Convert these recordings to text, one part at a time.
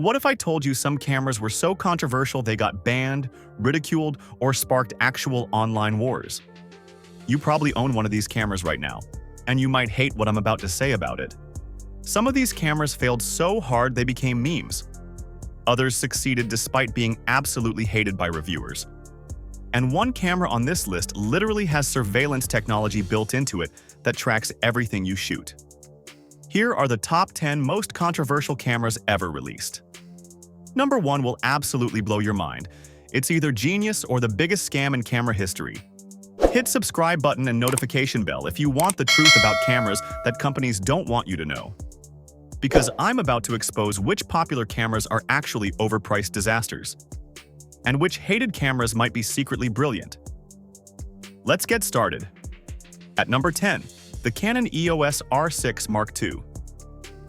What if I told you some cameras were so controversial they got banned, ridiculed, or sparked actual online wars? You probably own one of these cameras right now, and you might hate what I'm about to say about it. Some of these cameras failed so hard they became memes. Others succeeded despite being absolutely hated by reviewers. And one camera on this list literally has surveillance technology built into it that tracks everything you shoot. Here are the top 10 most controversial cameras ever released. Number 1 will absolutely blow your mind. It's either genius or the biggest scam in camera history. Hit subscribe button and notification bell if you want the truth about cameras that companies don't want you to know. Because I'm about to expose which popular cameras are actually overpriced disasters, and which hated cameras might be secretly brilliant. Let's get started. At number 10, the Canon EOS R6 Mark II.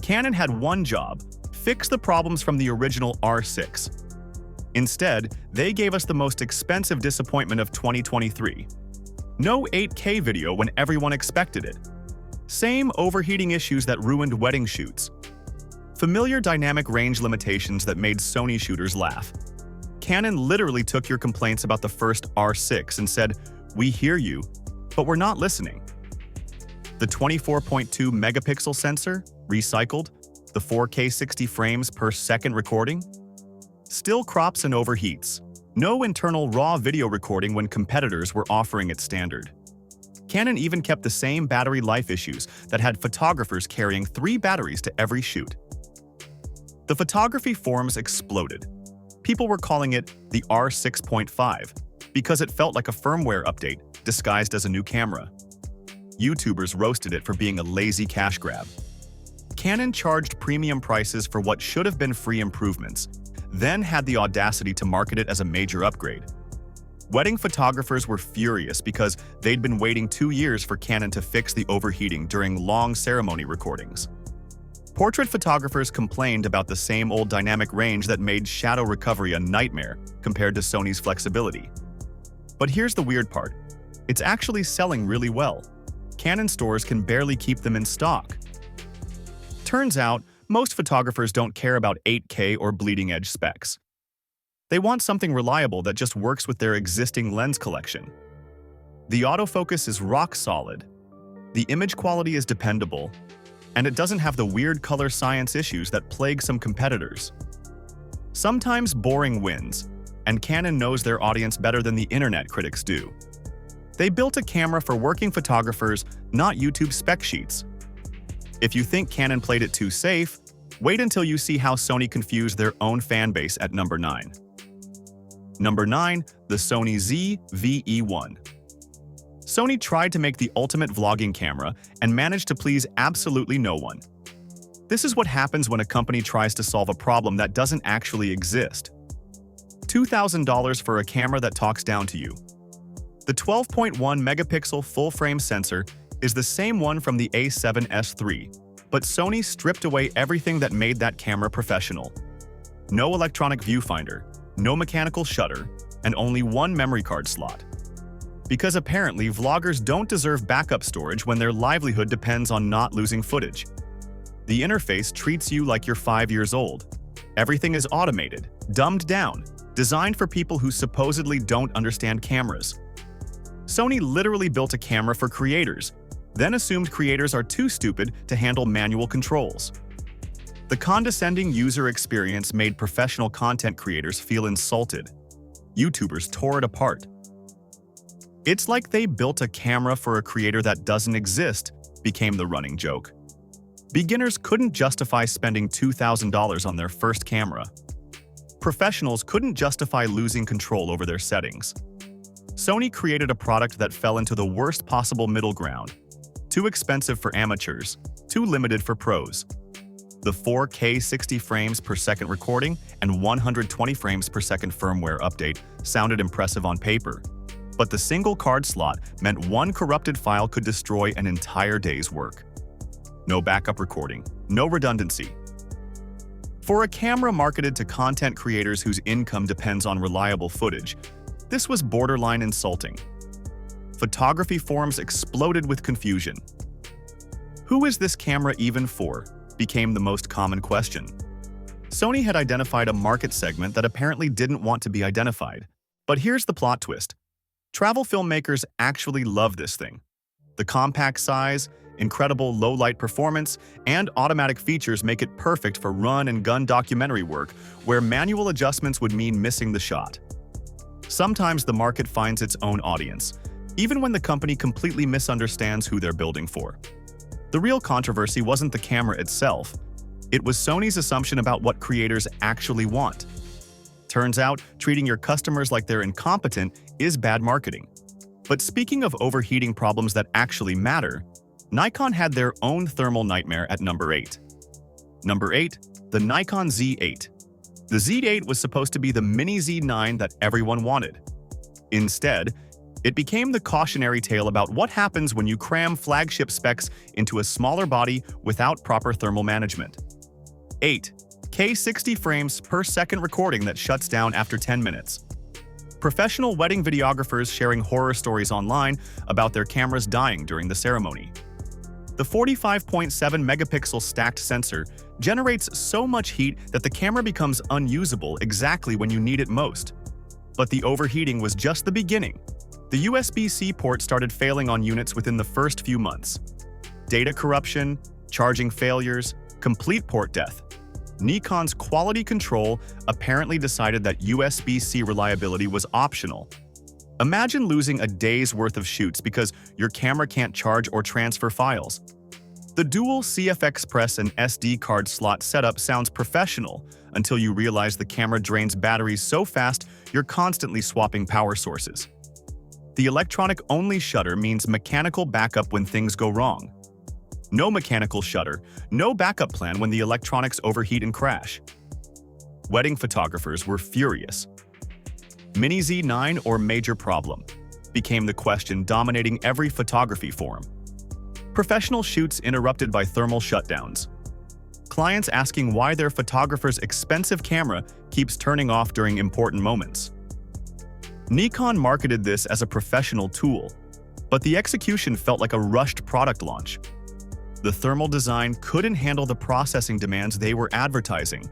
Canon had one job: fix the problems from the original R6. Instead, they gave us the most expensive disappointment of 2023. No 8K video when everyone expected it. Same overheating issues that ruined wedding shoots. Familiar dynamic range limitations that made Sony shooters laugh. Canon literally took your complaints about the first R6 and said, "We hear you, but we're not listening." The 24.2 megapixel sensor, recycled, the 4K 60 frames per second recording, still crops and overheats. No internal RAW video recording when competitors were offering it standard. Canon even kept the same battery life issues that had photographers carrying 3 batteries to every shoot. The photography forums exploded. People were calling it the R6.5 because it felt like a firmware update disguised as a new camera. YouTubers roasted it for being a lazy cash grab. Canon charged premium prices for what should have been free improvements, then had the audacity to market it as a major upgrade. Wedding photographers were furious because they'd been waiting 2 years for Canon to fix the overheating during long ceremony recordings. Portrait photographers complained about the same old dynamic range that made shadow recovery a nightmare compared to Sony's flexibility. But here's the weird part. It's actually selling really well. Canon stores can barely keep them in stock. Turns out, most photographers don't care about 8K or bleeding-edge specs. They want something reliable that just works with their existing lens collection. The autofocus is rock solid, the image quality is dependable, and it doesn't have the weird color science issues that plague some competitors. Sometimes boring wins, and Canon knows their audience better than the internet critics do. They built a camera for working photographers, not YouTube spec sheets. If you think Canon played it too safe, wait until you see how Sony confused their own fanbase at number 9. Number 9, the Sony ZV-E1. Sony tried to make the ultimate vlogging camera and managed to please absolutely no one. This is what happens when a company tries to solve a problem that doesn't actually exist. $2,000 for a camera that talks down to you. The 12.1 megapixel full-frame sensor is the same one from the A7S III, but Sony stripped away everything that made that camera professional. No electronic viewfinder, no mechanical shutter, and only one memory card slot. Because apparently vloggers don't deserve backup storage when their livelihood depends on not losing footage. The interface treats you like you're 5 years old. Everything is automated, dumbed down, designed for people who supposedly don't understand cameras. Sony literally built a camera for creators, then assumed creators are too stupid to handle manual controls. The condescending user experience made professional content creators feel insulted. YouTubers tore it apart. "It's like they built a camera for a creator that doesn't exist," became the running joke. Beginners couldn't justify spending $2,000 on their first camera. Professionals couldn't justify losing control over their settings. Sony created a product that fell into the worst possible middle ground. Too expensive for amateurs, too limited for pros. The 4K 60 frames per second recording and 120 frames per second firmware update sounded impressive on paper. But the single card slot meant one corrupted file could destroy an entire day's work. No backup recording, no redundancy. For a camera marketed to content creators whose income depends on reliable footage, this was borderline insulting. Photography forums exploded with confusion. "Who is this camera even for?" became the most common question. Sony had identified a market segment that apparently didn't want to be identified. But here's the plot twist. Travel filmmakers actually love this thing. The compact size, incredible low-light performance, and automatic features make it perfect for run-and-gun documentary work where manual adjustments would mean missing the shot. Sometimes the market finds its own audience, even when the company completely misunderstands who they're building for. The real controversy wasn't the camera itself. It was Sony's assumption about what creators actually want. Turns out, treating your customers like they're incompetent is bad marketing. But speaking of overheating problems that actually matter, Nikon had their own thermal nightmare at number 8. Number 8, the Nikon Z8. The Z8 was supposed to be the mini Z9 that everyone wanted. Instead, it became the cautionary tale about what happens when you cram flagship specs into a smaller body without proper thermal management. 8K 60 frames per second recording that shuts down after 10 minutes. Professional wedding videographers sharing horror stories online about their cameras dying during the ceremony. The 45.7 megapixel stacked sensor generates so much heat that the camera becomes unusable exactly when you need it most. But the overheating was just the beginning. The USB-C port started failing on units within the first few months. Data corruption, charging failures, complete port death. Nikon's quality control apparently decided that USB-C reliability was optional. Imagine losing a day's worth of shoots because your camera can't charge or transfer files. The dual CF Express and SD card slot setup sounds professional until you realize the camera drains batteries so fast you're constantly swapping power sources. The electronic-only shutter means mechanical backup when things go wrong. No mechanical shutter, no backup plan when the electronics overheat and crash. Wedding photographers were furious. Mini Z9 or major problem became the question dominating every photography forum. Professional shoots interrupted by thermal shutdowns. Clients asking why their photographer's expensive camera keeps turning off during important moments. Nikon marketed this as a professional tool, but the execution felt like a rushed product launch. The thermal design couldn't handle the processing demands they were advertising.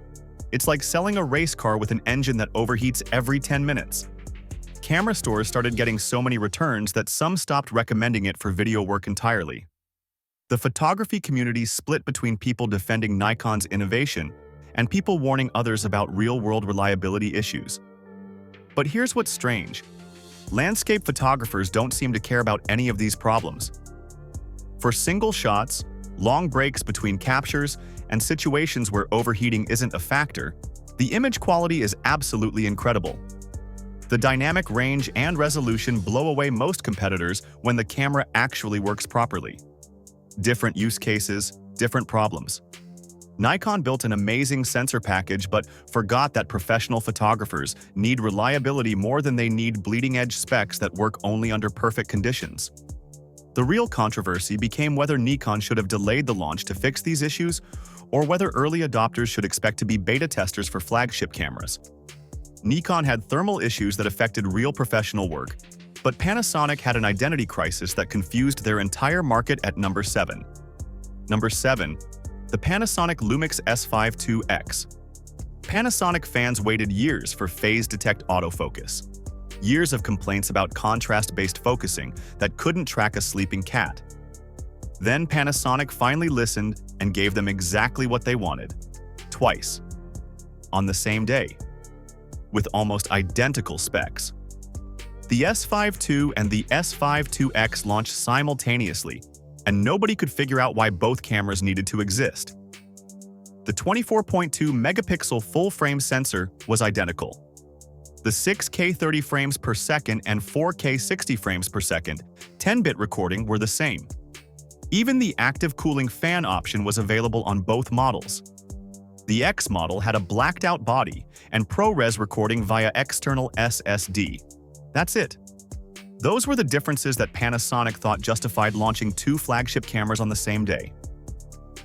It's like selling a race car with an engine that overheats every 10 minutes. Camera stores started getting so many returns that some stopped recommending it for video work entirely. The photography community split between people defending Nikon's innovation and people warning others about real-world reliability issues. But here's what's strange. Landscape photographers don't seem to care about any of these problems. For single shots, long breaks between captures, and situations where overheating isn't a factor, the image quality is absolutely incredible. The dynamic range and resolution blow away most competitors when the camera actually works properly. Different use cases, different problems. Nikon built an amazing sensor package but forgot that professional photographers need reliability more than they need bleeding-edge specs that work only under perfect conditions. The real controversy became whether Nikon should have delayed the launch to fix these issues or whether early adopters should expect to be beta testers for flagship cameras. Nikon had thermal issues that affected real professional work, but Panasonic had an identity crisis that confused their entire market at number 7. Number 7. The Panasonic Lumix S5II X. Panasonic fans waited years for phase detect autofocus. Years of complaints about contrast-based focusing that couldn't track a sleeping cat. Then Panasonic finally listened and gave them exactly what they wanted. Twice. On the same day. With almost identical specs. The S5II and the S5II X launched simultaneously, and nobody could figure out why both cameras needed to exist. The 24.2 megapixel full-frame sensor was identical. The 6K 30 frames per second and 4K 60 frames per second 10-bit recording were the same. Even the active cooling fan option was available on both models. The X model had a blacked-out body and ProRes recording via external SSD. That's it. Those were the differences that Panasonic thought justified launching two flagship cameras on the same day.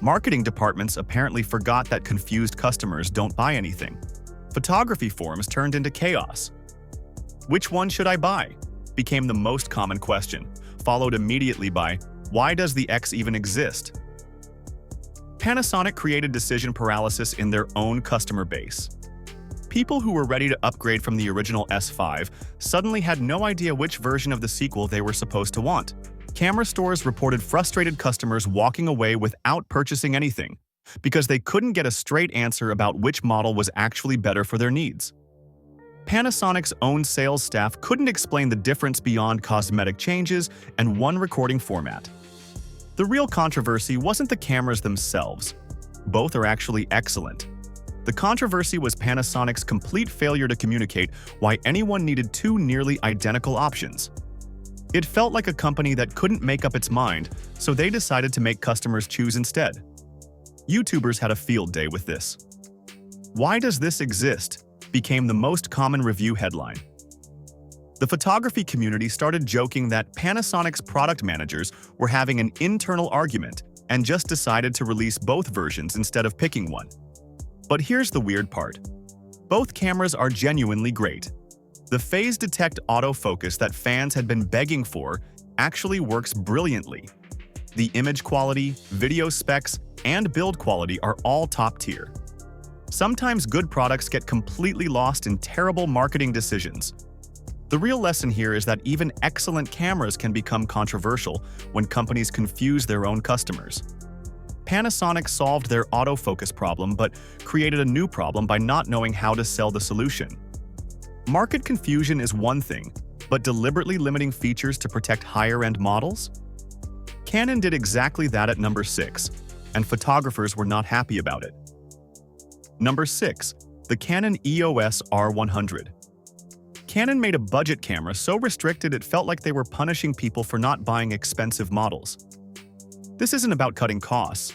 Marketing departments apparently forgot that confused customers don't buy anything. Photography forums turned into chaos. Which one should I buy? Became the most common question, followed immediately by, why does the X even exist? Panasonic created decision paralysis in their own customer base. People who were ready to upgrade from the original S5 suddenly had no idea which version of the sequel they were supposed to want. Camera stores reported frustrated customers walking away without purchasing anything because they couldn't get a straight answer about which model was actually better for their needs. Panasonic's own sales staff couldn't explain the difference beyond cosmetic changes and one recording format. The real controversy wasn't the cameras themselves. Both are actually excellent. The controversy was Panasonic's complete failure to communicate why anyone needed two nearly identical options. It felt like a company that couldn't make up its mind, so they decided to make customers choose instead. YouTubers had a field day with this. "Why does this exist?" became the most common review headline. The photography community started joking that Panasonic's product managers were having an internal argument and just decided to release both versions instead of picking one. But here's the weird part. Both cameras are genuinely great. The phase detect autofocus that fans had been begging for actually works brilliantly. The image quality, video specs, and build quality are all top tier. Sometimes good products get completely lost in terrible marketing decisions. The real lesson here is that even excellent cameras can become controversial when companies confuse their own customers. Panasonic solved their autofocus problem but created a new problem by not knowing how to sell the solution. Market confusion is one thing, but deliberately limiting features to protect higher-end models? Canon did exactly that at number 6, and photographers were not happy about it. Number 6. The Canon EOS R100. Canon made a budget camera so restricted it felt like they were punishing people for not buying expensive models. This isn't about cutting costs.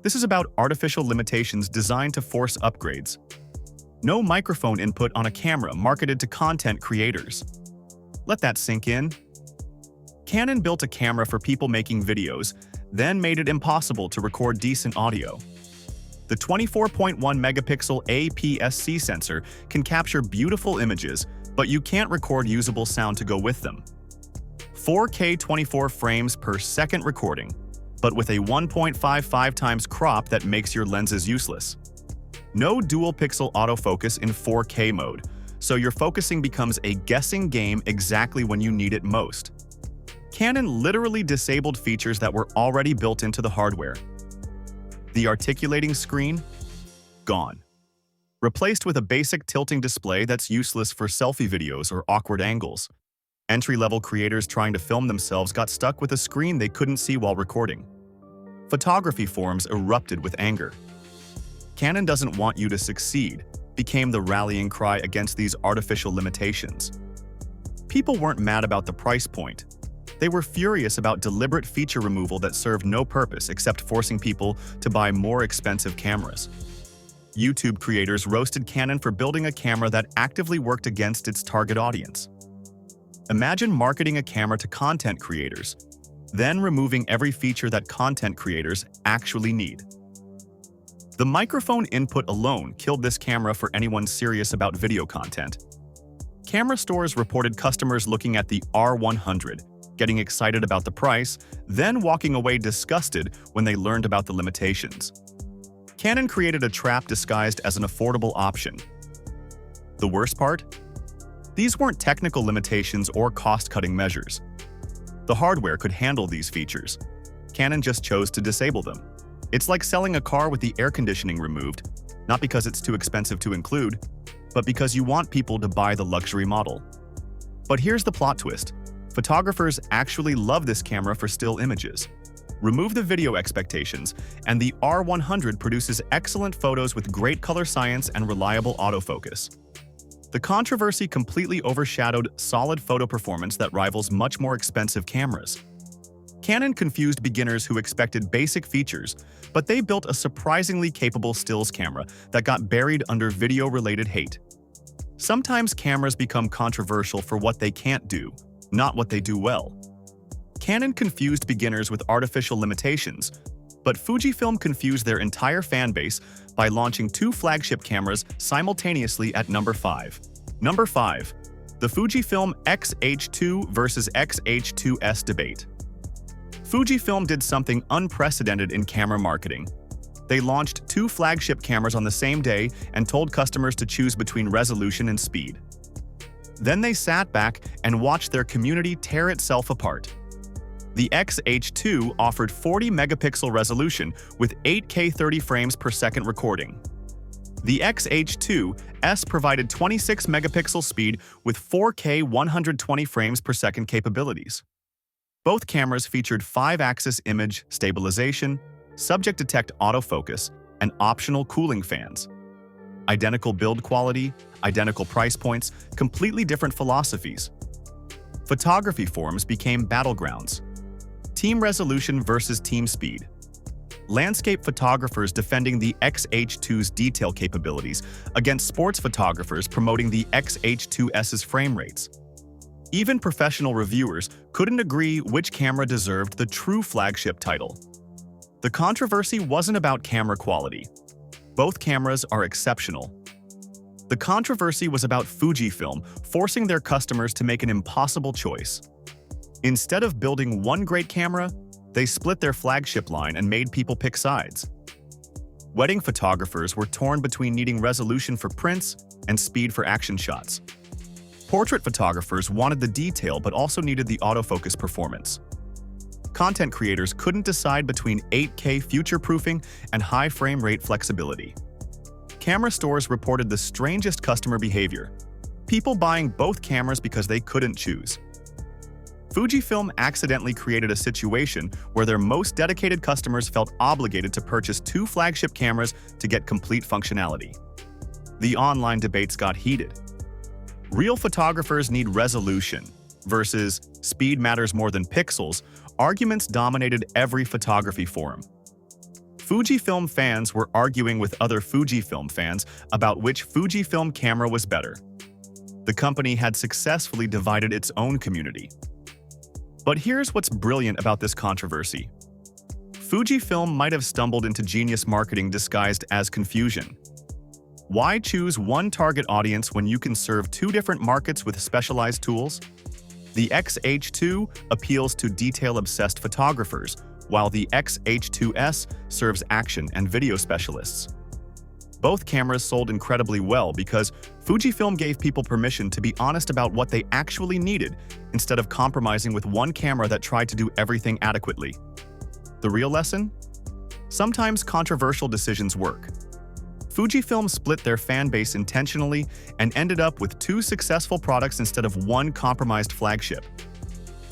This is about artificial limitations designed to force upgrades. No microphone input on a camera marketed to content creators. Let that sink in. Canon built a camera for people making videos, then made it impossible to record decent audio. The 24.1 megapixel APS-C sensor can capture beautiful images, but you can't record usable sound to go with them. 4K 24 frames per second recording, but with a 1.55 times crop that makes your lenses useless. No dual-pixel autofocus in 4K mode, so your focusing becomes a guessing game exactly when you need it most. Canon literally disabled features that were already built into the hardware. The articulating screen? Gone. Replaced with a basic tilting display that's useless for selfie videos or awkward angles. Entry-level creators trying to film themselves got stuck with a screen they couldn't see while recording. Photography forums erupted with anger. "Canon doesn't want you to succeed" became the rallying cry against these artificial limitations. People weren't mad about the price point. They were furious about deliberate feature removal that served no purpose except forcing people to buy more expensive cameras. YouTube creators roasted Canon for building a camera that actively worked against its target audience. Imagine marketing a camera to content creators, then removing every feature that content creators actually need. The microphone input alone killed this camera for anyone serious about video content. Camera stores reported customers looking at the R100, getting excited about the price, then walking away disgusted when they learned about the limitations. Canon created a trap disguised as an affordable option. The worst part? These weren't technical limitations or cost-cutting measures. The hardware could handle these features. Canon just chose to disable them. It's like selling a car with the air conditioning removed, not because it's too expensive to include, but because you want people to buy the luxury model. But here's the plot twist. Photographers actually love this camera for still images. Remove the video expectations, and the R100 produces excellent photos with great color science and reliable autofocus. The controversy completely overshadowed solid photo performance that rivals much more expensive cameras. Canon confused beginners who expected basic features, but they built a surprisingly capable stills camera that got buried under video-related hate. Sometimes cameras become controversial for what they can't do, not what they do well. Canon confused beginners with artificial limitations, but Fujifilm confused their entire fanbase by launching two flagship cameras simultaneously at number 5. Number 5. The Fujifilm X-H2 versus X-H2S debate. Fujifilm did something unprecedented in camera marketing. They launched 2 flagship cameras on the same day and told customers to choose between resolution and speed. Then they sat back and watched their community tear itself apart. The X-H2 offered 40 megapixel resolution with 8K 30 frames per second recording. The X-H2S provided 26 megapixel speed with 4K 120 frames per second capabilities. Both cameras featured 5-axis image stabilization, subject detect autofocus, and optional cooling fans. Identical build quality, identical price points, completely different philosophies. Photography forums became battlegrounds. Team resolution versus team speed. Landscape photographers defending the X-H2's detail capabilities against sports photographers promoting the X-H2S's frame rates. Even professional reviewers couldn't agree which camera deserved the true flagship title. The controversy wasn't about camera quality. Both cameras are exceptional. The controversy was about Fujifilm forcing their customers to make an impossible choice. Instead of building one great camera, they split their flagship line and made people pick sides. Wedding photographers were torn between needing resolution for prints and speed for action shots. Portrait photographers wanted the detail but also needed the autofocus performance. Content creators couldn't decide between 8K future-proofing and high frame rate flexibility. Camera stores reported the strangest customer behavior, people buying both cameras because they couldn't choose. Fujifilm accidentally created a situation where their most dedicated customers felt obligated to purchase 2 flagship cameras to get complete functionality. The online debates got heated. Real photographers need resolution versus speed matters more than pixels. Arguments dominated every photography forum. Fujifilm fans were arguing with other Fujifilm fans about which Fujifilm camera was better. The company had successfully divided its own community. But here's what's brilliant about this controversy. Fujifilm might have stumbled into genius marketing disguised as confusion. Why choose one target audience when you can serve 2 different markets with specialized tools? The X-H2 appeals to detail-obsessed photographers, while the X-H2S serves action and video specialists. Both cameras sold incredibly well because Fujifilm gave people permission to be honest about what they actually needed instead of compromising with one camera that tried to do everything adequately. The real lesson? Sometimes controversial decisions work. Fujifilm split their fan base intentionally and ended up with 2 successful products instead of one compromised flagship.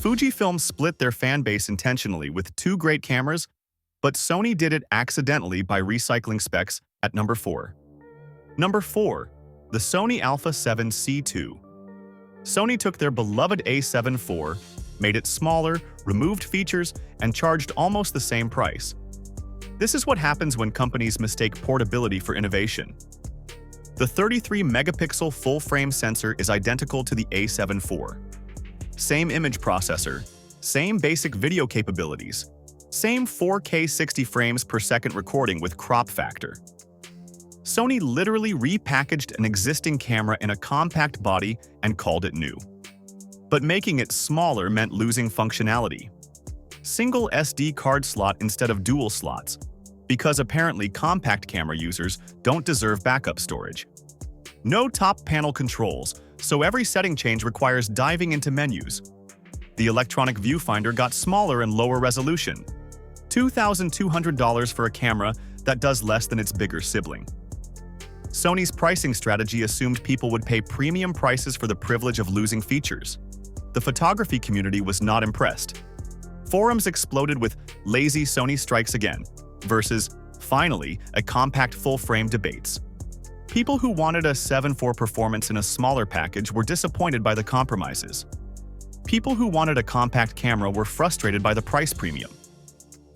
Fujifilm split their fan base intentionally with 2 great cameras, but Sony did it accidentally by recycling specs at number 4. Number 4. The Sony Alpha 7C2. Sony took their beloved A7 IV, made it smaller, removed features, and charged almost the same price. This is what happens when companies mistake portability for innovation. The 33-megapixel full-frame sensor is identical to the A7 IV. Same image processor, same basic video capabilities, same 4K 60 frames per second recording with crop factor. Sony literally repackaged an existing camera in a compact body and called it new. But making it smaller meant losing functionality. Single SD card slot instead of dual slots, because apparently compact camera users don't deserve backup storage. No top panel controls, so every setting change requires diving into menus. The electronic viewfinder got smaller and lower resolution. $2,200 for a camera that does less than its bigger sibling. Sony's pricing strategy assumed people would pay premium prices for the privilege of losing features. The photography community was not impressed. Forums exploded with "lazy Sony strikes again" versus "finally, a compact full-frame" debates. People who wanted a 7.4 performance in a smaller package were disappointed by the compromises. People who wanted a compact camera were frustrated by the price premium.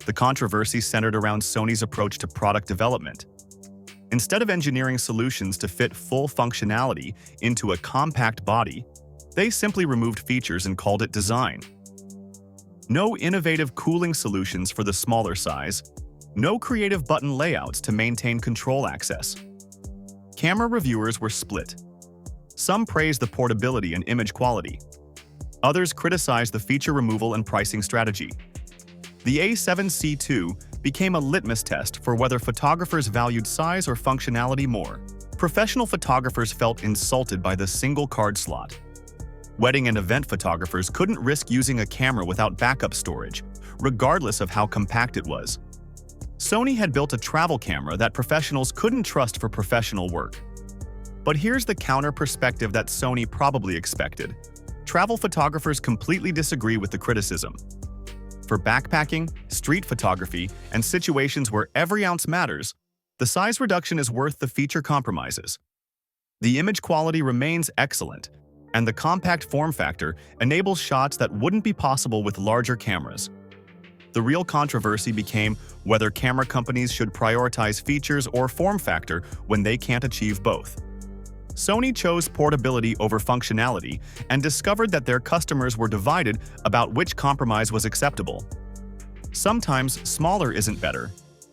The controversy centered around Sony's approach to product development. Instead of engineering solutions to fit full functionality into a compact body, they simply removed features and called it design. No innovative cooling solutions for the smaller size, no creative button layouts to maintain control access. Camera reviewers were split. Some praised the portability and image quality. Others criticized the feature removal and pricing strategy. The A7C2 became a litmus test for whether photographers valued size or functionality more. Professional photographers felt insulted by the single card slot. Wedding and event photographers couldn't risk using a camera without backup storage, regardless of how compact it was. Sony had built a travel camera that professionals couldn't trust for professional work. But here's the counter perspective that Sony probably expected. Travel photographers completely disagree with the criticism. For backpacking, street photography, and situations where every ounce matters, the size reduction is worth the feature compromises. The image quality remains excellent, and the compact form factor enables shots that wouldn't be possible with larger cameras. The real controversy became whether camera companies should prioritize features or form factor when they can't achieve both. Sony chose portability over functionality and discovered that their customers were divided about which compromise was acceptable. Sometimes smaller isn't better,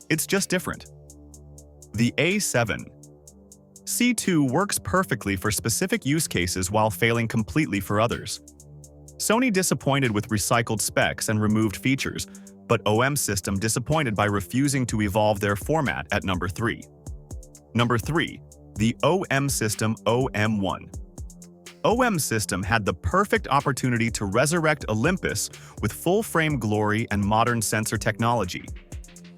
it's just different. The A7C2 works perfectly for specific use cases while failing completely for others. Sony disappointed with recycled specs and removed features, but OM System disappointed by refusing to evolve their format at number 3. Number 3. The OM System OM1. OM System had the perfect opportunity to resurrect Olympus with full-frame glory and modern sensor technology.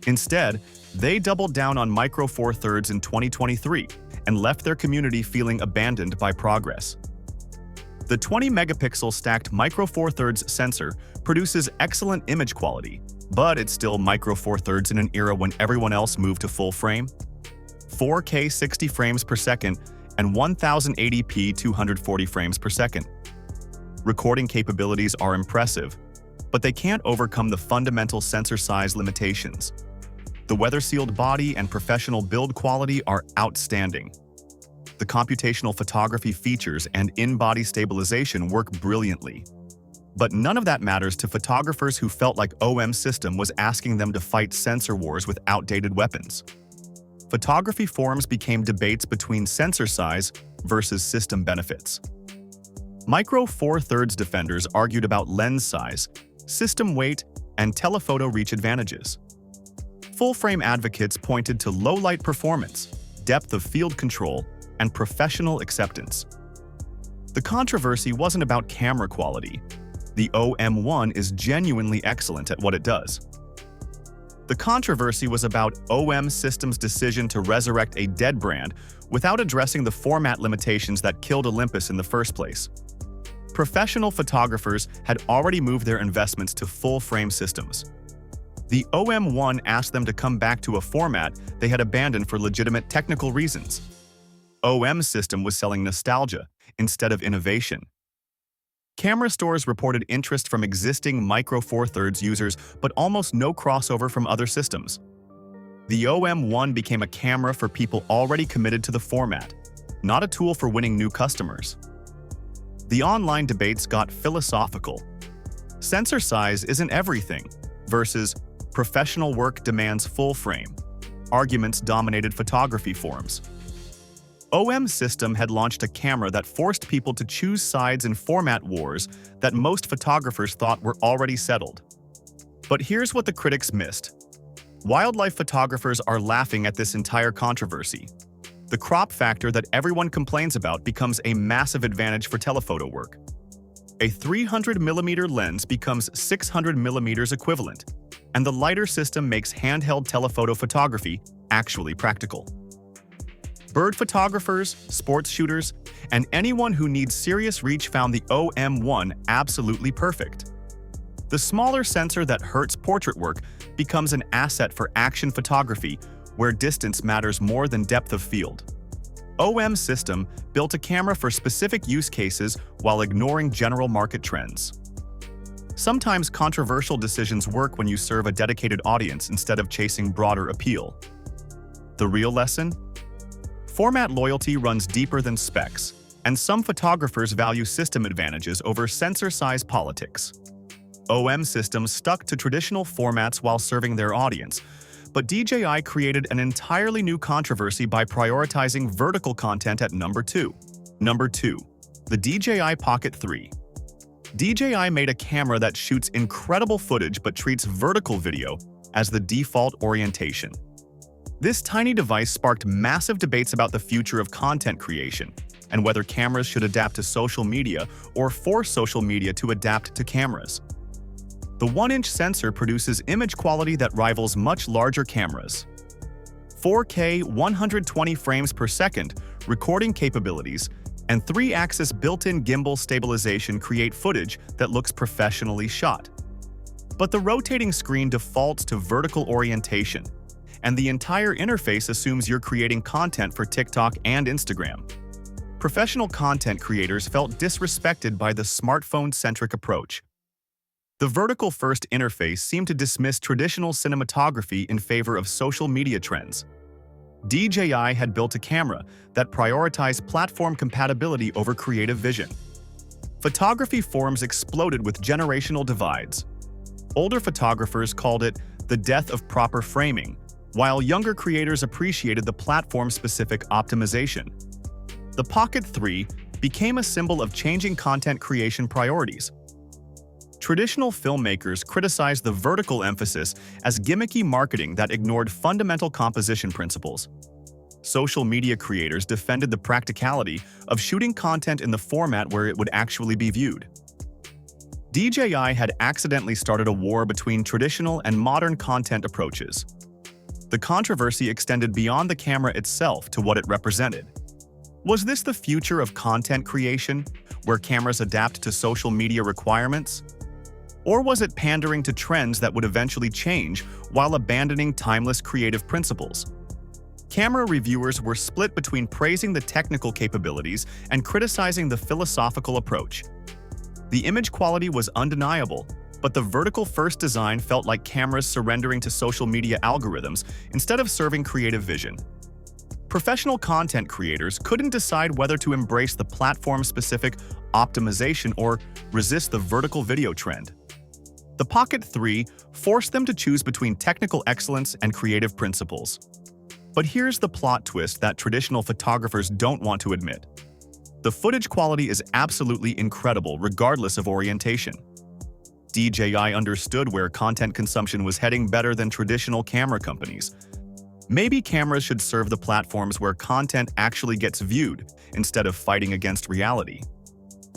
Instead, they doubled down on Micro Four Thirds in 2023 and left their community feeling abandoned by progress. The 20-megapixel stacked Micro Four Thirds sensor produces excellent image quality, but it's still Micro Four Thirds in an era when everyone else moved to full frame. 4K 60 frames per second and 1080p 240 frames per second. Recording capabilities are impressive, but they can't overcome the fundamental sensor size limitations. The weather-sealed body and professional build quality are outstanding. The computational photography features and in-body stabilization work brilliantly. But none of that matters to photographers who felt like OM System was asking them to fight sensor wars with outdated weapons. Photography forums became debates between sensor size versus system benefits. Micro Four Thirds defenders argued about lens size, system weight, and telephoto reach advantages. Full-frame advocates pointed to low-light performance, depth of field control, and professional acceptance. The controversy wasn't about camera quality. The OM1 is genuinely excellent at what it does. The controversy was about OM System's decision to resurrect a dead brand without addressing the format limitations that killed Olympus in the first place. Professional photographers had already moved their investments to full-frame systems. The OM1 asked them to come back to a format they had abandoned for legitimate technical reasons. OM System was selling nostalgia instead of innovation. Camera stores reported interest from existing Micro Four Thirds users, but almost no crossover from other systems. The OM1 became a camera for people already committed to the format, not a tool for winning new customers. The online debates got philosophical. Sensor size isn't everything, versus professional work demands full frame. Arguments dominated photography forums. OM System had launched a camera that forced people to choose sides in format wars that most photographers thought were already settled. But here's what the critics missed. Wildlife photographers are laughing at this entire controversy. The crop factor that everyone complains about becomes a massive advantage for telephoto work. A 300mm lens becomes 600mm equivalent, and the lighter system makes handheld telephoto photography actually practical. Bird photographers, sports shooters, and anyone who needs serious reach found the OM1 absolutely perfect. The smaller sensor that hurts portrait work becomes an asset for action photography, where distance matters more than depth of field. OM System built a camera for specific use cases while ignoring general market trends. Sometimes controversial decisions work when you serve a dedicated audience instead of chasing broader appeal. The real lesson? Format loyalty runs deeper than specs, and some photographers value system advantages over sensor size politics. OM System stuck to traditional formats while serving their audience, but DJI created an entirely new controversy by prioritizing vertical content at number 2. Number 2. The DJI Pocket 3. DJI made a camera that shoots incredible footage but treats vertical video as the default orientation. This tiny device sparked massive debates about the future of content creation and whether cameras should adapt to social media or force social media to adapt to cameras. The 1-inch sensor produces image quality that rivals much larger cameras. 4K 120 frames per second recording capabilities and 3-axis built-in gimbal stabilization create footage that looks professionally shot. But the rotating screen defaults to vertical orientation, and the entire interface assumes you're creating content for TikTok and Instagram. Professional content creators felt disrespected by the smartphone-centric approach. The vertical-first interface seemed to dismiss traditional cinematography in favor of social media trends. DJI had built a camera that prioritized platform compatibility over creative vision. Photography forums exploded with generational divides. Older photographers called it the death of proper framing, while younger creators appreciated the platform-specific optimization. The Pocket 3 became a symbol of changing content creation priorities. Traditional filmmakers criticized the vertical emphasis as gimmicky marketing that ignored fundamental composition principles. Social media creators defended the practicality of shooting content in the format where it would actually be viewed. DJI had accidentally started a war between traditional and modern content approaches. The controversy extended beyond the camera itself to what it represented. Was this the future of content creation, where cameras adapt to social media requirements? Or was it pandering to trends that would eventually change while abandoning timeless creative principles? Camera reviewers were split between praising the technical capabilities and criticizing the philosophical approach. The image quality was undeniable, but the vertical-first design felt like cameras surrendering to social media algorithms instead of serving creative vision. Professional content creators couldn't decide whether to embrace the platform-specific optimization or resist the vertical video trend. The Pocket 3 forced them to choose between technical excellence and creative principles. But here's the plot twist that traditional photographers don't want to admit. The footage quality is absolutely incredible regardless of orientation. DJI understood where content consumption was heading better than traditional camera companies. Maybe cameras should serve the platforms where content actually gets viewed instead of fighting against reality.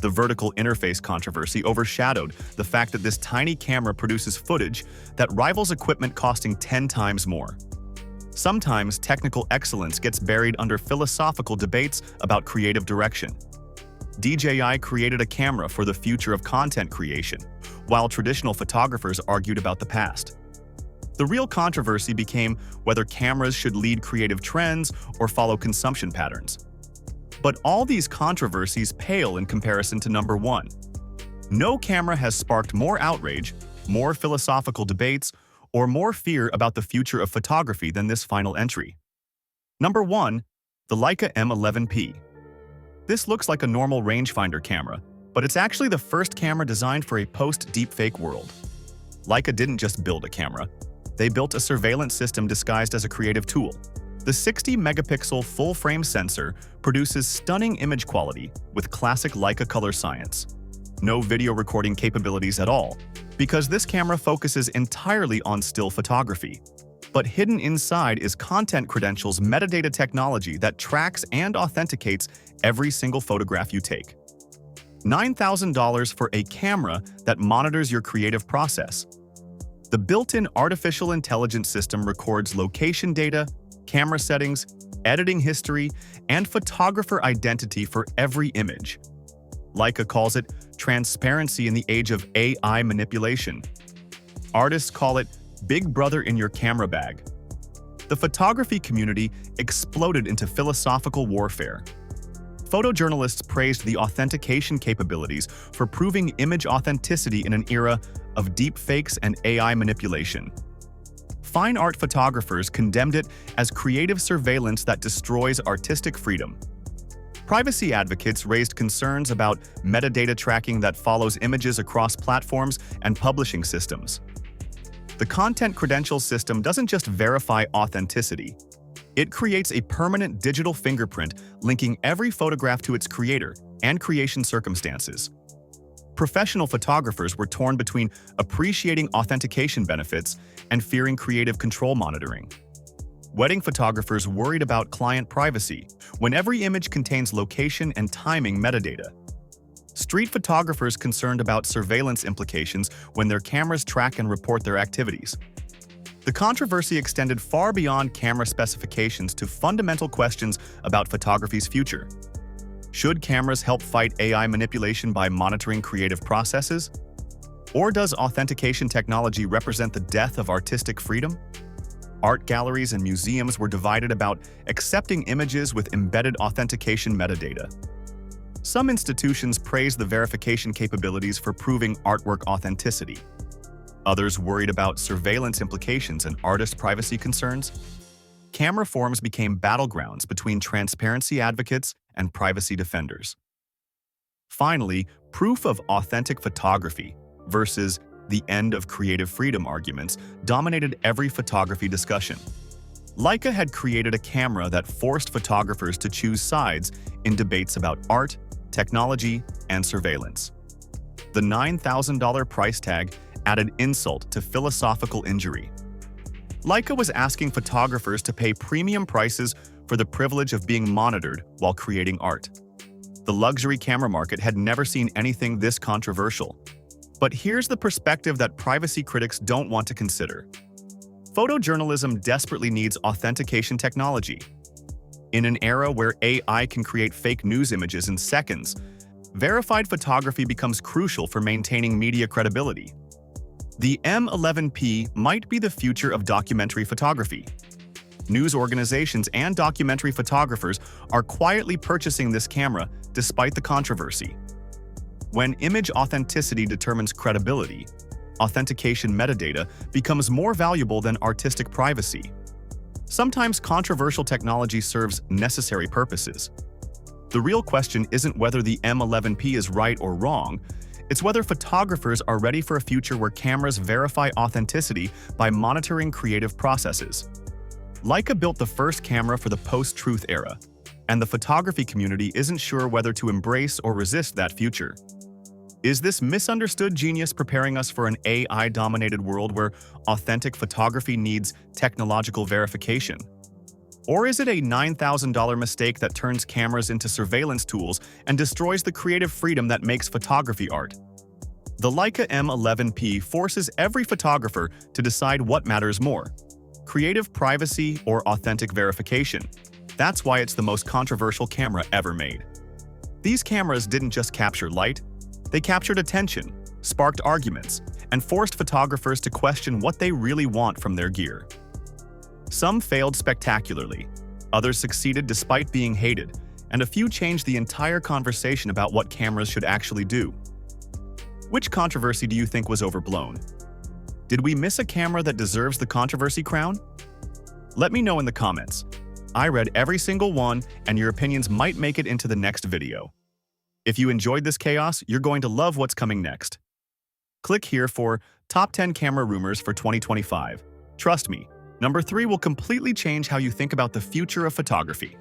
The vertical interface controversy overshadowed the fact that this tiny camera produces footage that rivals equipment costing 10 times more. Sometimes technical excellence gets buried under philosophical debates about creative direction. DJI created a camera for the future of content creation, while traditional photographers argued about the past. The real controversy became whether cameras should lead creative trends or follow consumption patterns. But all these controversies pale in comparison to number 1. No camera has sparked more outrage, more philosophical debates, or more fear about the future of photography than this final entry. Number 1. The Leica M11P. This looks like a normal rangefinder camera, but it's actually the first camera designed for a post-deepfake world. Leica didn't just build a camera. They built a surveillance system disguised as a creative tool. The 60-megapixel full-frame sensor produces stunning image quality with classic Leica color science. No video recording capabilities at all, because this camera focuses entirely on still photography. But hidden inside is Content Credentials metadata technology that tracks and authenticates every single photograph you take. $9,000 for a camera that monitors your creative process. The built-in artificial intelligence system records location data, camera settings, editing history, and photographer identity for every image. Leica calls it transparency in the age of AI manipulation. Artists call it Big Brother in your camera bag. The photography community exploded into philosophical warfare. Photojournalists praised the authentication capabilities for proving image authenticity in an era of deepfakes and AI manipulation. Fine art photographers condemned it as creative surveillance that destroys artistic freedom. Privacy advocates raised concerns about metadata tracking that follows images across platforms and publishing systems. The Content Credentials system doesn't just verify authenticity. It creates a permanent digital fingerprint linking every photograph to its creator and creation circumstances. Professional photographers were torn between appreciating authentication benefits and fearing creative control monitoring. Wedding photographers worried about client privacy when every image contains location and timing metadata. Street photographers concerned about surveillance implications when their cameras track and report their activities. The controversy extended far beyond camera specifications to fundamental questions about photography's future. Should cameras help fight AI manipulation by monitoring creative processes? Or does authentication technology represent the death of artistic freedom? Art galleries and museums were divided about accepting images with embedded authentication metadata. Some institutions praised the verification capabilities for proving artwork authenticity. Others worried about surveillance implications and artist privacy concerns. Camera forums became battlegrounds between transparency advocates and privacy defenders. Finally, proof of authentic photography versus the end of creative freedom arguments dominated every photography discussion. Leica had created a camera that forced photographers to choose sides in debates about art, technology, and surveillance. The $9,000 price tag added insult to philosophical injury. Leica was asking photographers to pay premium prices for the privilege of being monitored while creating art. The luxury camera market had never seen anything this controversial. But here's the perspective that privacy critics don't want to consider. Photojournalism desperately needs authentication technology. In an era where AI can create fake news images in seconds, verified photography becomes crucial for maintaining media credibility. The M11P might be the future of documentary photography. News organizations and documentary photographers are quietly purchasing this camera despite the controversy. When image authenticity determines credibility, authentication metadata becomes more valuable than artistic privacy. Sometimes controversial technology serves necessary purposes. The real question isn't whether the M11P is right or wrong, it's whether photographers are ready for a future where cameras verify authenticity by monitoring creative processes. Leica built the first camera for the post-truth era, and the photography community isn't sure whether to embrace or resist that future. Is this misunderstood genius preparing us for an AI-dominated world where authentic photography needs technological verification? Or is it a $9,000 mistake that turns cameras into surveillance tools and destroys the creative freedom that makes photography art? The Leica M11P forces every photographer to decide what matters more: creative privacy or authentic verification. That's why it's the most controversial camera ever made. These cameras didn't just capture light, they captured attention, sparked arguments, and forced photographers to question what they really want from their gear. Some failed spectacularly, others succeeded despite being hated, and a few changed the entire conversation about what cameras should actually do. Which controversy do you think was overblown? Did we miss a camera that deserves the controversy crown? Let me know in the comments. I read every single one, and your opinions might make it into the next video. If you enjoyed this chaos, you're going to love what's coming next. Click here for Top 10 Camera Rumors for 2025. Trust me, number 3 will completely change how you think about the future of photography.